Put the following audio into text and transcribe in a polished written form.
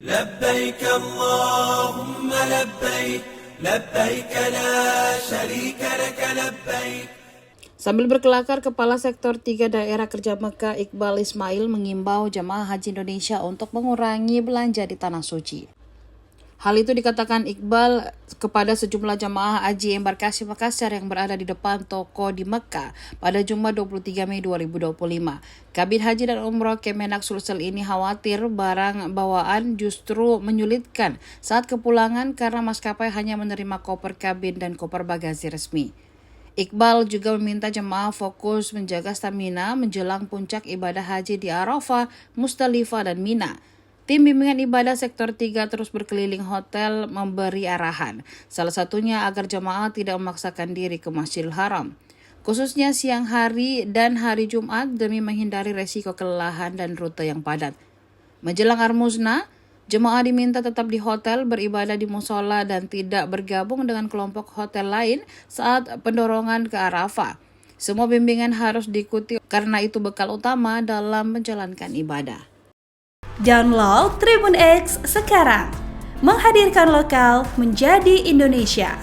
لبيك اللهم لبيك لبيك لا شريك لك لبيك. Sambil berkelakar, Kepala Sektor 3 Daerah Kerja Mekah Iqbal Ismail mengimbau jemaah haji Indonesia untuk mengurangi belanja di Tanah Suci. Hal itu dikatakan Iqbal kepada sejumlah jemaah haji embarkasi Makassar yang berada di depan toko di Mekah pada Jumat 23 Mei 2025. Kabin Haji dan Umroh Kemenak Sulsel ini khawatir barang bawaan justru menyulitkan saat kepulangan karena maskapai hanya menerima koper kabin dan koper bagasi resmi. Iqbal juga meminta jemaah fokus menjaga stamina menjelang puncak ibadah haji di Arafah, Musdalifah, dan Mina. Tim bimbingan ibadah sektor 3 terus berkeliling hotel memberi arahan, salah satunya agar jemaah tidak memaksakan diri ke Masjidil Haram, khususnya siang hari dan hari Jumat demi menghindari resiko kelelahan dan rute yang padat. Menjelang Armusna, jemaah diminta tetap di hotel, beribadah di musola, dan tidak bergabung dengan kelompok hotel lain saat pendorongan ke Arafah. Semua bimbingan harus diikuti karena itu bekal utama dalam menjalankan ibadah. Download Tribun X sekarang, menghadirkan lokal menjadi Indonesia.